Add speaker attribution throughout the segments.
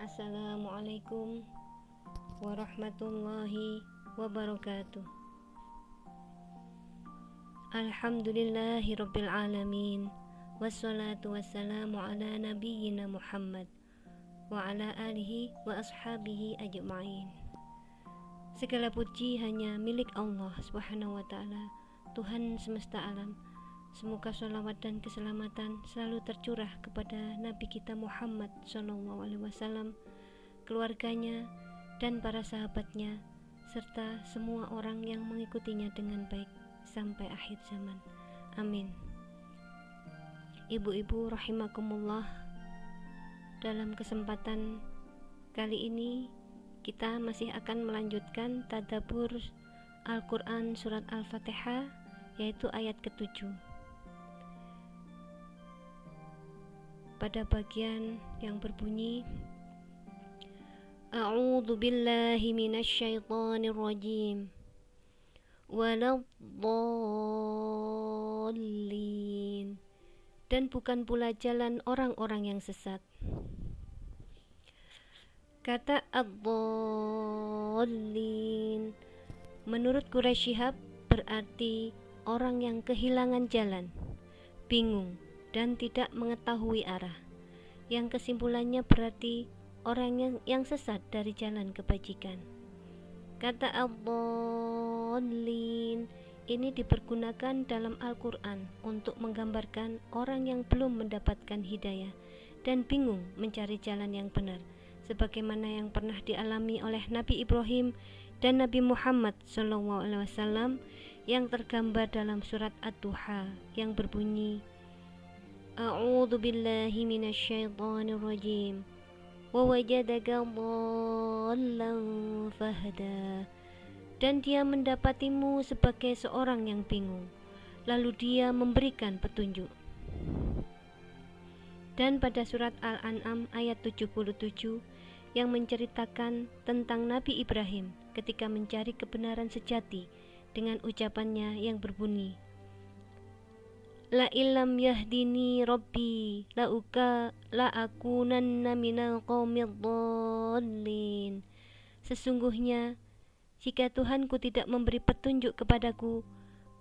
Speaker 1: Assalamualaikum warahmatullahi wabarakatuh. Alhamdulillahirabbil alamin. Wassalatu wassalamu ala nabiyyina Muhammad wa ala alihi wa ashabihi ajma'in. Segala puji hanya milik Allah Subhanahu wa taala, Tuhan semesta alam. Semoga sholawat dan keselamatan selalu tercurah kepada Nabi kita Muhammad SAW, keluarganya dan para sahabatnya, serta semua orang yang mengikutinya dengan baik sampai akhir zaman. Amin. Ibu-ibu rahimakumullah, dalam kesempatan kali ini kita masih akan melanjutkan tadabbur Al-Quran surat Al-Fatihah, yaitu ayat ke-7. Pada bagian yang berbunyi A'udzu billahi minasyaitonir rajim waladdallin, dan bukan pula jalan orang-orang yang sesat. Kata ad-dallin menurut Quraisy Shihab berarti orang yang kehilangan jalan, bingung dan tidak mengetahui arah, yang kesimpulannya berarti orang yang sesat dari jalan kebajikan. Kata ad-dallin ini dipergunakan dalam Al-Quran untuk menggambarkan orang yang belum mendapatkan hidayah dan bingung mencari jalan yang benar, sebagaimana yang pernah dialami oleh Nabi Ibrahim dan Nabi Muhammad SAW yang tergambar dalam surat Ad-Duha yang berbunyi A'udzu billahi minasyaitonir rajim wa wajadaka dhallan fahda, dan dia mendapatimu sebagai seorang yang bingung, lalu dia memberikan petunjuk. Dan pada surat Al-An'am ayat 77 yang menceritakan tentang Nabi Ibrahim ketika mencari kebenaran sejati dengan ucapannya yang berbunyi La illam yahdini rabbi la akunanna minal qaumid dhallin. Sesungguhnya jika Tuhanku tidak memberi petunjuk kepadaku,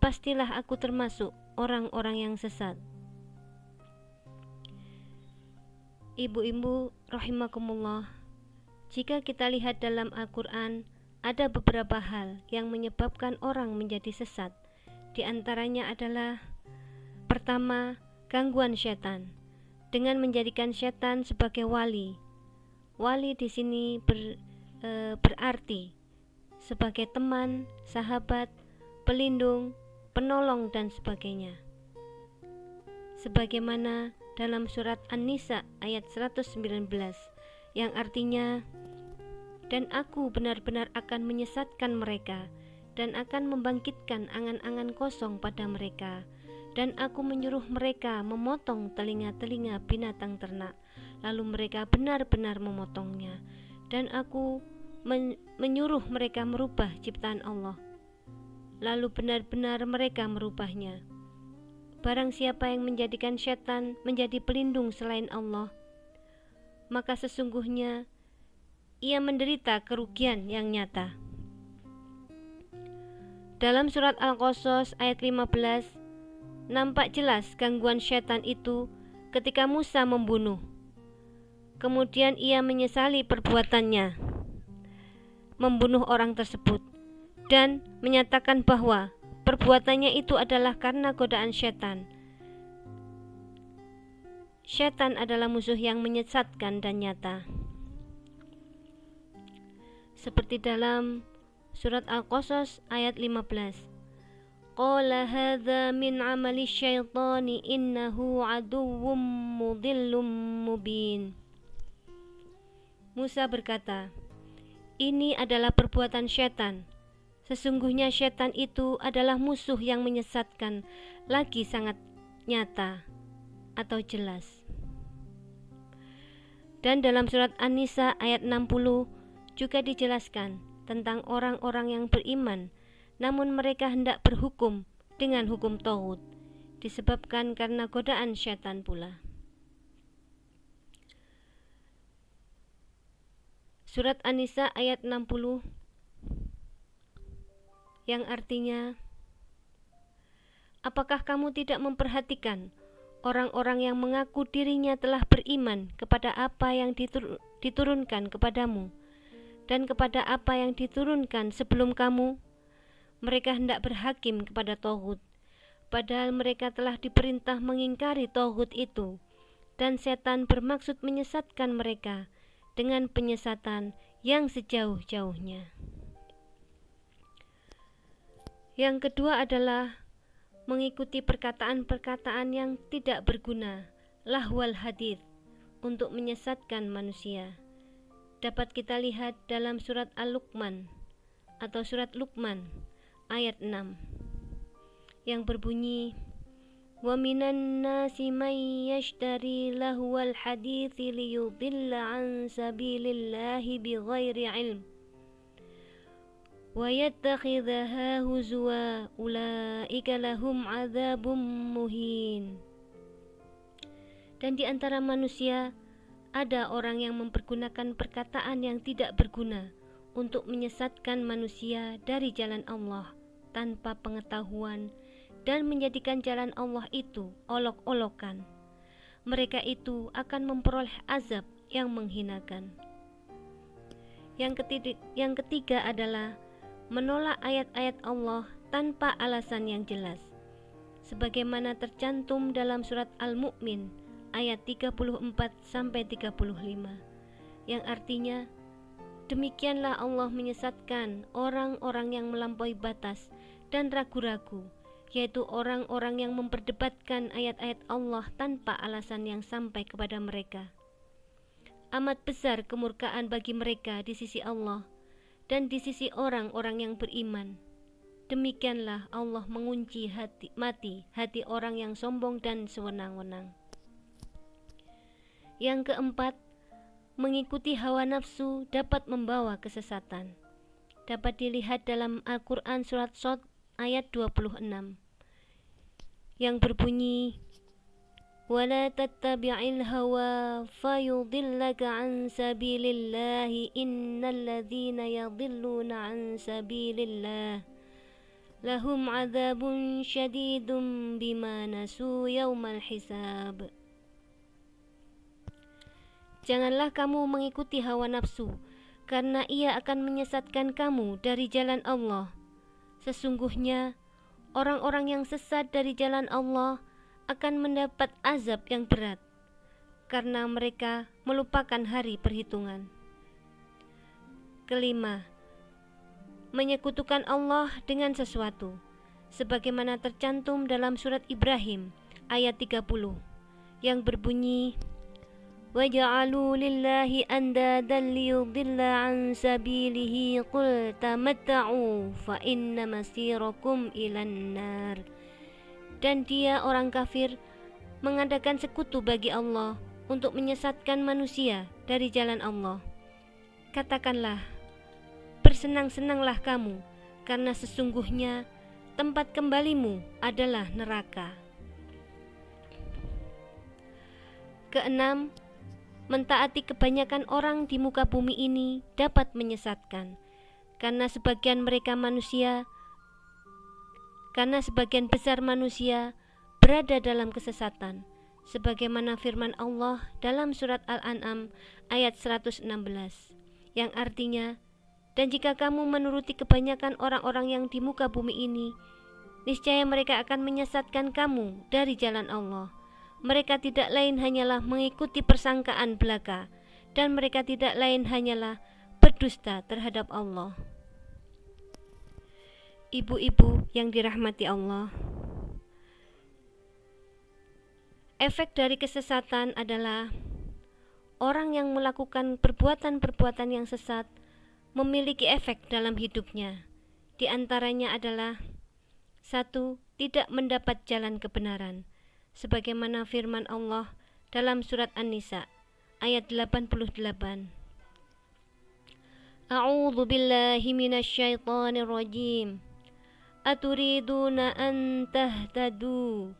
Speaker 1: pastilah aku termasuk orang-orang yang sesat. Ibu-ibu rahimakumullah, jika kita lihat dalam Al-Quran, ada beberapa hal yang menyebabkan orang menjadi sesat. Di antaranya adalah pertama, gangguan setan dengan menjadikan setan sebagai wali. Wali di sini berarti sebagai teman, sahabat, pelindung, penolong dan sebagainya. Sebagaimana dalam surat An-Nisa ayat 119 yang artinya, dan aku benar-benar akan menyesatkan mereka dan akan membangkitkan angan-angan kosong pada mereka, dan aku menyuruh mereka memotong telinga-telinga binatang ternak, lalu mereka benar-benar memotongnya, dan aku menyuruh mereka merubah ciptaan Allah, lalu benar-benar mereka merubahnya. Barang siapa yang menjadikan setan menjadi pelindung selain Allah, maka sesungguhnya ia menderita kerugian yang nyata. Dalam surat Al-Qasas ayat 15 nampak jelas gangguan setan itu ketika Musa membunuh. Kemudian ia menyesali perbuatannya, membunuh orang tersebut, dan menyatakan bahwa perbuatannya itu adalah karena godaan setan. Setan adalah musuh yang menyesatkan dan nyata. Seperti dalam surat Al-Qasas ayat 15. Qala hadza min amali syaitani innahu aduwwum mudhillum mubin. Musa berkata, ini adalah perbuatan syaitan. Sesungguhnya syaitan itu adalah musuh yang menyesatkan, lagi sangat nyata atau jelas. Dan dalam surat An-Nisa ayat 60 juga dijelaskan tentang orang-orang yang beriman namun mereka hendak berhukum dengan hukum tauhid, disebabkan karena godaan syaitan pula. Surat An-Nisa ayat 60 yang artinya, apakah kamu tidak memperhatikan orang-orang yang mengaku dirinya telah beriman kepada apa yang diturunkan kepadamu dan kepada apa yang diturunkan sebelum kamu? Mereka hendak berhakim kepada Tauhid, padahal mereka telah diperintah mengingkari Tauhid itu, dan setan bermaksud menyesatkan mereka dengan penyesatan yang sejauh-jauhnya. Yang kedua adalah mengikuti perkataan-perkataan yang tidak berguna, lahwal hadits, untuk menyesatkan manusia. Dapat kita lihat dalam surat Al-Luqman atau surat Luqman ayat 6 yang berbunyi, wa minan nasi may yashtari lahwal hadithi liyudilla an sabilillahi bighairi ilm wa yattakhidhaha huzwa ulaika lahum adzabum muhin. Dan di antara manusia ada orang yang mempergunakan perkataan yang tidak berguna untuk menyesatkan manusia dari jalan Allah tanpa pengetahuan dan menjadikan jalan Allah itu olok-olokan. Mereka itu akan memperoleh azab yang menghinakan. Yang ketiga adalah menolak ayat-ayat Allah tanpa alasan yang jelas, sebagaimana tercantum dalam surat Al-Mu'min ayat 34-35, yang artinya, demikianlah Allah menyesatkan orang-orang yang melampaui batas dan ragu-ragu, yaitu orang-orang yang memperdebatkan ayat-ayat Allah tanpa alasan yang sampai kepada mereka. Amat besar kemurkaan bagi mereka di sisi Allah dan di sisi orang-orang yang beriman. Demikianlah Allah mengunci hati orang yang sombong dan sewenang-wenang. Yang keempat, mengikuti hawa nafsu dapat membawa kesesatan. Dapat dilihat dalam Al-Quran surat Shad ayat 26 yang berbunyi, وَلَا تَتَّبِعِ الْهَوَى فَيُضِلَّكَ عَنْ سَبِيلِ اللَّهِ إِنَّ الَّذِينَ يَضِلُّونَ عَنْ سَبِيلِ اللَّهِ لَهُمْ عَذَابٌ شَدِيدٌ بِمَا نَسُوا يَوْمَ الْحِسَابِ. Janganlah kamu mengikuti hawa nafsu, karena ia akan menyesatkan kamu dari jalan Allah. Sesungguhnya orang-orang yang sesat dari jalan Allah akan mendapat azab yang berat, karena mereka melupakan hari perhitungan. Kelima, menyekutukan Allah dengan sesuatu, sebagaimana tercantum dalam surat Ibrahim ayat 30 yang berbunyi, وَجَعَلُوا لِلَّهِ أَنْدَادًا لِيُضِلَّ عَنْ سَبِيلِهِ قُلْ تَمَتَّعُوا فَإِنَّ مَصِيرَكُمْ إِلَى النَّارِ. Dan dia, orang kafir, mengadakan sekutu bagi Allah untuk menyesatkan manusia dari jalan Allah. Katakanlah, bersenang-senanglah kamu, karena sesungguhnya tempat kembalimu adalah neraka. Keenam, mentaati kebanyakan orang di muka bumi ini dapat menyesatkan, karena sebagian besar manusia berada dalam kesesatan, sebagaimana firman Allah dalam surat Al-An'am ayat 116, yang artinya, dan jika kamu menuruti kebanyakan orang-orang yang di muka bumi ini, niscaya mereka akan menyesatkan kamu dari jalan Allah. Mereka tidak lain hanyalah mengikuti persangkaan belaka, dan mereka tidak lain hanyalah berdusta terhadap Allah. Ibu-ibu yang dirahmati Allah, efek dari kesesatan adalah orang yang melakukan perbuatan-perbuatan yang sesat memiliki efek dalam hidupnya. Di antaranya adalah 1. Tidak mendapat jalan kebenaran, sebagaimana firman Allah dalam surat An-Nisa ayat 88. A'udzu billahi minasyaitonir rajim. Aturiduna an tahtadu.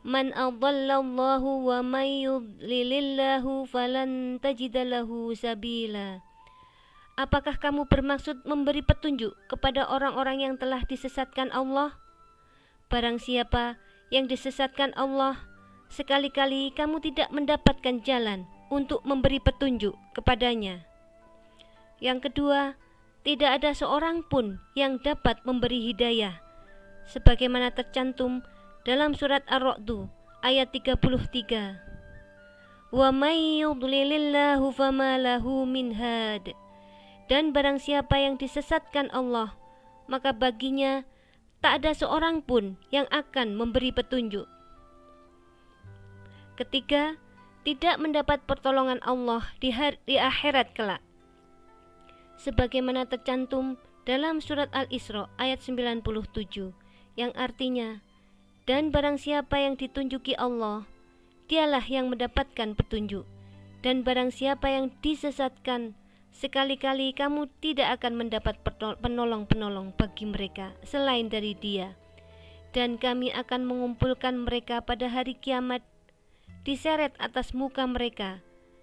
Speaker 1: Man adallallahu wa may yudlilillahu falan tajida lahu sabila. Apakah kamu bermaksud memberi petunjuk kepada orang-orang yang telah disesatkan Allah? Barang siapa yang disesatkan Allah, sekali-kali kamu tidak mendapatkan jalan untuk memberi petunjuk kepadanya. Yang kedua, tidak ada seorang pun yang dapat memberi hidayah, sebagaimana tercantum dalam surat Ar-Ra'd ayat 33. Wa may yudlilillahu fama lahu min had. Dan barang siapa yang disesatkan Allah, maka baginya tak ada seorang pun yang akan memberi petunjuk. Ketiga, tidak mendapat pertolongan Allah di akhirat kelak, sebagaimana tercantum dalam surat Al-Isra ayat 97, yang artinya, dan barang siapa yang ditunjuki Allah, dialah yang mendapatkan petunjuk. Dan barang siapa yang disesatkan, sekali-kali kamu tidak akan mendapat penolong-penolong bagi mereka selain dari Dia. Dan kami akan mengumpulkan mereka pada hari kiamat, diseret atas muka mereka,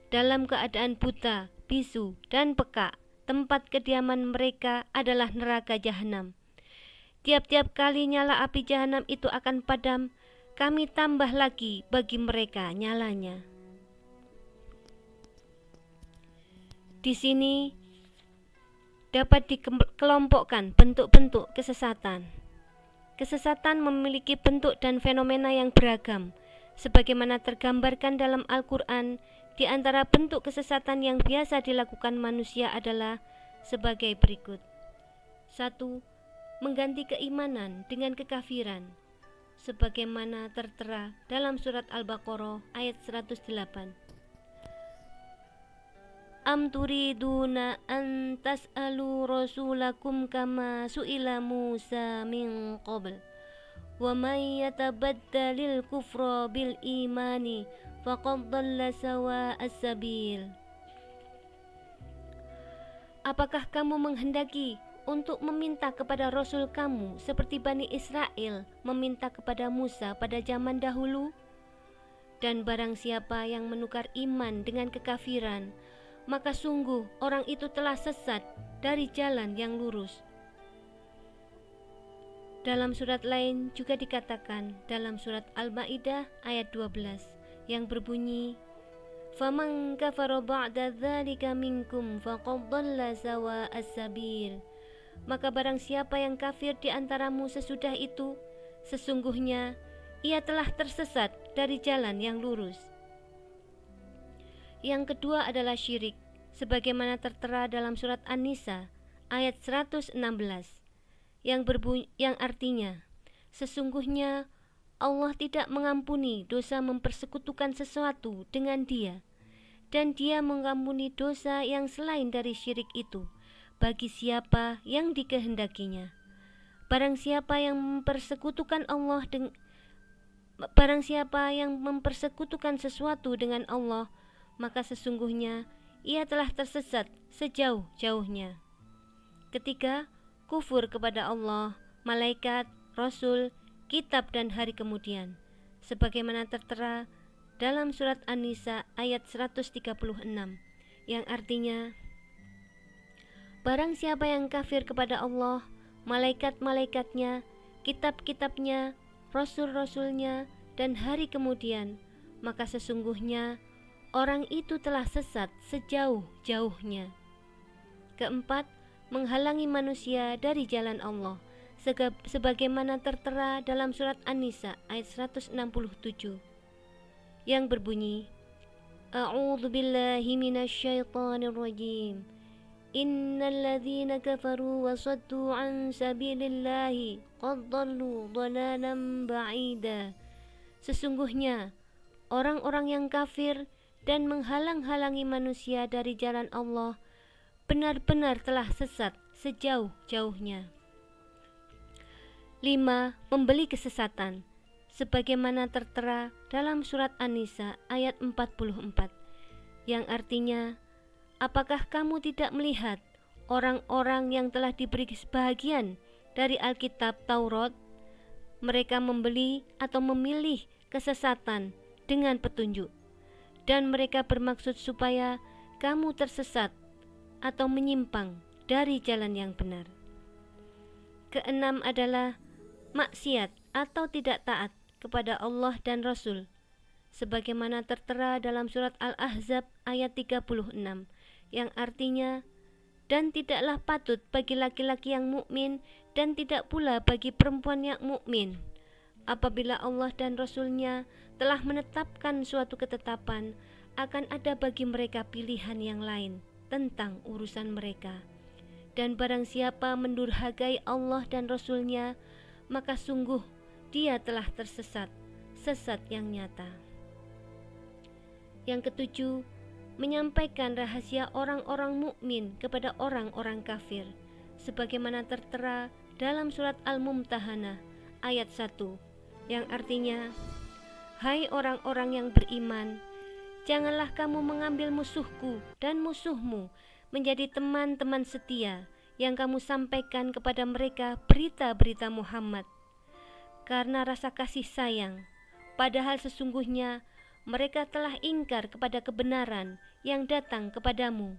Speaker 1: dalam keadaan buta, bisu, dan peka. Tempat kediaman mereka adalah neraka jahanam. Tiap-tiap kali nyala api jahanam itu akan padam, kami tambah lagi bagi mereka nyalanya. Di sini dapat dikelompokkan bentuk-bentuk kesesatan. Kesesatan memiliki bentuk dan fenomena yang beragam, sebagaimana tergambarkan dalam Al-Quran. Di antara bentuk kesesatan yang biasa dilakukan manusia adalah sebagai berikut. 1. Mengganti keimanan dengan kekafiran, sebagaimana tertera dalam surat Al-Baqarah ayat 108. Am turiduna an tas'alu rasulakum kama su'ila Musa min qabl wa may yatabaddalil kufra bil imani faqad dhalla sawa'as sabil. Apakah kamu menghendaki untuk meminta kepada Rasul kamu seperti Bani Israel meminta kepada Musa pada zaman dahulu? Dan barang siapa yang menukar iman dengan kekafiran, maka sungguh orang itu telah sesat dari jalan yang lurus. Dalam surat lain juga dikatakan dalam surat Al-Maidah ayat 12 yang berbunyi, "Faman kafara ba'da dzalika minkum faqad dhalla sawa'as sabil." Maka barang siapa yang kafir di antaramu sesudah itu, sesungguhnya ia telah tersesat dari jalan yang lurus. Yang kedua adalah syirik, sebagaimana tertera dalam surat An-Nisa ayat 116, yang artinya, sesungguhnya Allah tidak mengampuni dosa mempersekutukan sesuatu dengan Dia, dan Dia mengampuni dosa yang selain dari syirik itu bagi siapa yang dikehendakinya. Barang siapa yang mempersekutukan sesuatu dengan Allah, maka sesungguhnya ia telah tersesat sejauh-jauhnya. Ketiga, kufur kepada Allah, malaikat, Rasul, kitab dan hari kemudian, sebagaimana tertera dalam surat An-Nisa ayat 136, yang artinya, barang siapa yang kafir kepada Allah, malaikat-malaikatnya, kitab-kitabnya, rasul-rasulnya, dan hari kemudian, maka sesungguhnya orang itu telah sesat sejauh-jauhnya. Keempat, menghalangi manusia dari jalan Allah, sebagaimana tertera dalam surat An-Nisa ayat 167, yang berbunyi, A'udzu billahi minasyaitonir rajim. Innal ladzina kafaru wa saddu an sabilillahi qad dhallu dhalalan ba'ida. Sesungguhnya orang-orang yang kafir dan menghalang-halangi manusia dari jalan Allah benar-benar telah sesat sejauh-jauhnya. 5. Membeli kesesatan, sebagaimana tertera dalam surat An-Nisa ayat 44, yang artinya, apakah kamu tidak melihat orang-orang yang telah diberi sebahagian dari Alkitab Taurat? Mereka membeli atau memilih kesesatan dengan petunjuk, dan mereka bermaksud supaya kamu tersesat atau menyimpang dari jalan yang benar. Keenam adalah maksiat atau tidak taat kepada Allah dan Rasul, sebagaimana tertera dalam surat Al-Ahzab ayat 36, yang artinya, dan tidaklah patut bagi laki-laki yang mukmin dan tidak pula bagi perempuan yang mukmin apabila Allah dan Rasul-Nya telah menetapkan suatu ketetapan, akan ada bagi mereka pilihan yang lain tentang urusan mereka. Dan barang siapa mendurhakai Allah dan Rasul-Nya, maka sungguh dia telah tersesat, sesat yang nyata. Yang ketujuh, menyampaikan rahasia orang-orang mukmin kepada orang-orang kafir, sebagaimana tertera dalam surat Al-Mumtahanah ayat 1, yang artinya, hai orang-orang yang beriman, janganlah kamu mengambil musuhku dan musuhmu menjadi teman-teman setia yang kamu sampaikan kepada mereka berita-berita Muhammad, karena rasa kasih sayang, padahal sesungguhnya mereka telah ingkar kepada kebenaran yang datang kepadamu.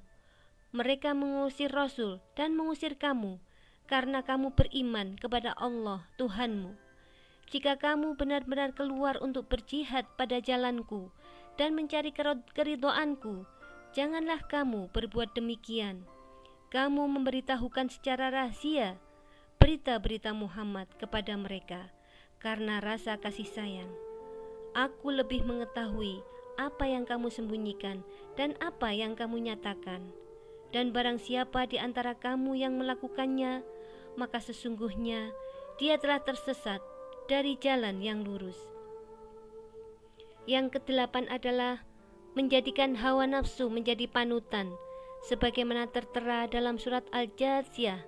Speaker 1: Mereka mengusir Rasul dan mengusir kamu karena kamu beriman kepada Allah Tuhanmu. Jika kamu benar-benar keluar untuk berjihad pada jalanku dan mencari keridhoanku, janganlah kamu berbuat demikian. Kamu memberitahukan secara rahasia berita-berita Muhammad kepada mereka karena rasa kasih sayang. Aku lebih mengetahui apa yang kamu sembunyikan dan apa yang kamu nyatakan. Dan barang siapa di antara kamu yang melakukannya, maka sesungguhnya dia telah tersesat dari jalan yang lurus. Yang kedelapan adalah menjadikan hawa nafsu menjadi panutan, sebagaimana tertera dalam surat Al-Jathiyah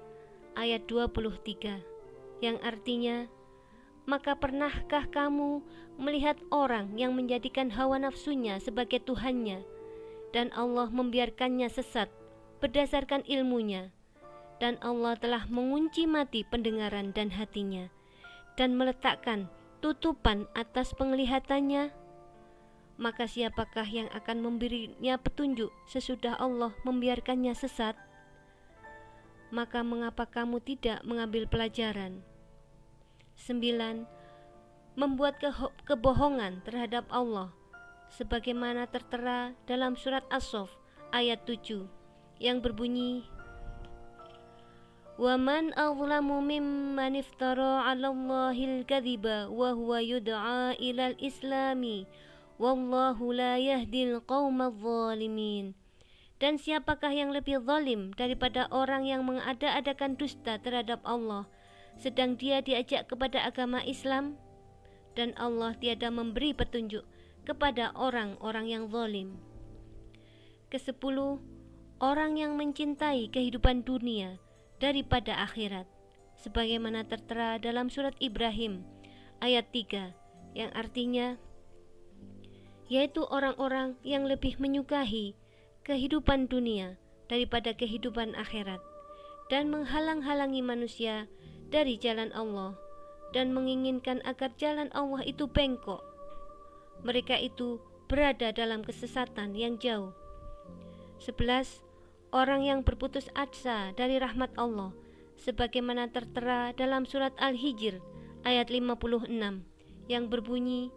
Speaker 1: ayat 23, yang artinya, maka pernahkah kamu melihat orang yang menjadikan hawa nafsunya sebagai Tuhannya, dan Allah membiarkannya sesat berdasarkan ilmunya, dan Allah telah mengunci mati pendengaran dan hatinya, dan meletakkan tutupan atas penglihatannya? Maka siapakah yang akan memberinya petunjuk sesudah Allah membiarkannya sesat? Maka mengapa kamu tidak mengambil pelajaran? 9. Membuat kebohongan terhadap Allah, sebagaimana tertera dalam surat As-Saff ayat 7, yang berbunyi, وَمَنْ أَظْلَمُ مِمَّنِ افْتَرَى عَلَى اللَّهِ الْكَذِبَ وَهُوَ يُدْعَى إِلَى الْإِسْلَامِ وَاللَّهُ لَا يَهْدِي الْقَوْمَ الظَّالِمِينَ. Dan siapakah yang lebih zalim daripada orang yang mengada-adakan dusta terhadap Allah, sedang dia diajak kepada agama Islam, dan Allah tiada memberi petunjuk kepada orang-orang yang zalim. Ke-10, orang yang mencintai kehidupan dunia daripada akhirat, sebagaimana tertera dalam surat Ibrahim ayat 3, yang artinya, yaitu orang-orang yang lebih menyukai kehidupan dunia daripada kehidupan akhirat, dan menghalang-halangi manusia dari jalan Allah, dan menginginkan agar jalan Allah itu bengkok. Mereka itu berada dalam kesesatan yang jauh. 11. Orang yang berputus asa dari rahmat Allah, sebagaimana tertera dalam surat Al-Hijr ayat 56, yang berbunyi,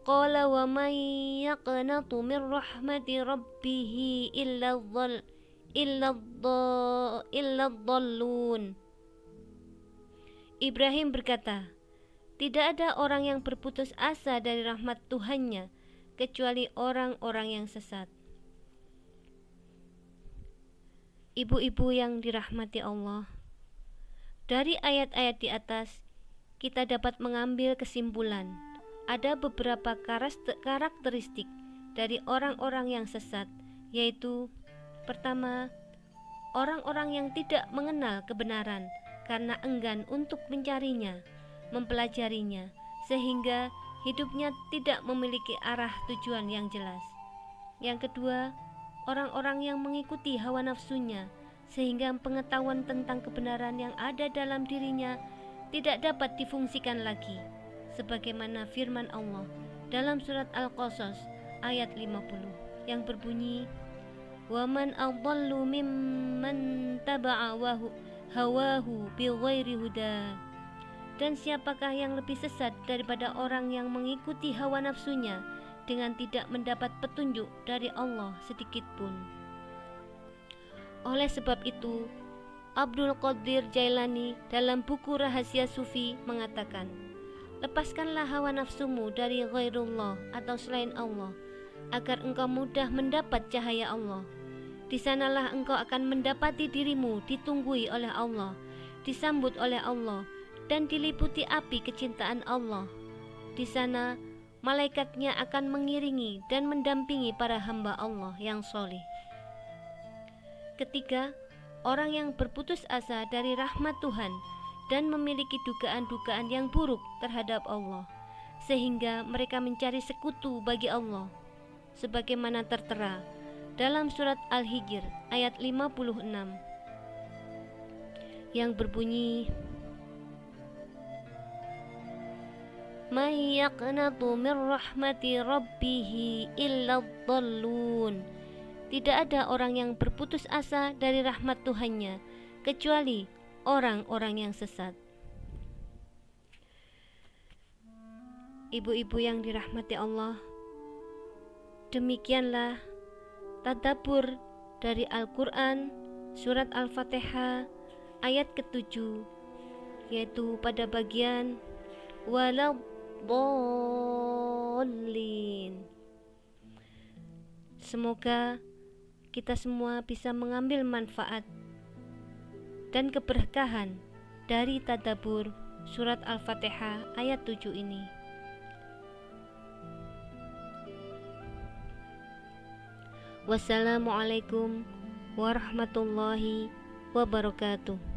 Speaker 1: Qala wa man yaqnatu min rahmati rabbih illa dhallun. Ibrahim berkata, tidak ada orang yang berputus asa dari rahmat Tuhannya kecuali orang-orang yang sesat. Ibu-ibu yang dirahmati Allah, dari ayat-ayat di atas kita dapat mengambil kesimpulan ada beberapa karakteristik dari orang-orang yang sesat, yaitu pertama, orang-orang yang tidak mengenal kebenaran karena enggan untuk mencarinya, mempelajarinya, sehingga hidupnya tidak memiliki arah tujuan yang jelas. Yang kedua, orang-orang yang mengikuti hawa nafsunya, sehingga pengetahuan tentang kebenaran yang ada dalam dirinya tidak dapat difungsikan lagi, sebagaimana firman Allah dalam surat Al-Qasas ayat 50 yang berbunyi, "Waman adallu mimman taba'a hawahu bighairi huda." Dan siapakah yang lebih sesat daripada orang yang mengikuti hawa nafsunya dengan tidak mendapat petunjuk dari Allah sedikit pun. Oleh sebab itu, Abdul Qadir Jailani dalam buku Rahasia Sufi mengatakan, lepaskanlah hawa nafsumu dari ghairullah atau selain Allah, agar engkau mudah mendapat cahaya Allah. Di sanalah engkau akan mendapati dirimu ditunggui oleh Allah, disambut oleh Allah, dan diliputi api kecintaan Allah. Di sana, malaikatnya akan mengiringi dan mendampingi para hamba Allah yang soleh. Ketiga, orang yang berputus asa dari rahmat Tuhan dan memiliki dugaan-dugaan yang buruk terhadap Allah, sehingga mereka mencari sekutu bagi Allah, sebagaimana tertera dalam surat Al-Hijr ayat 56 yang berbunyi, "May yaqnatu min rahmati rabbih illa dhallun." Tidak ada orang yang berputus asa dari rahmat Tuhannya kecuali orang-orang yang sesat. Ibu-ibu yang dirahmati Allah, demikianlah tadabbur dari Al-Quran surat Al-Fatihah ayat ke-7, yaitu pada bagian waladhdallin. Semoga kita semua bisa mengambil manfaat dan keberkahan dari tadabbur surat Al-Fatihah ayat 7 ini. Wassalamualaikum warahmatullahi wabarakatuh.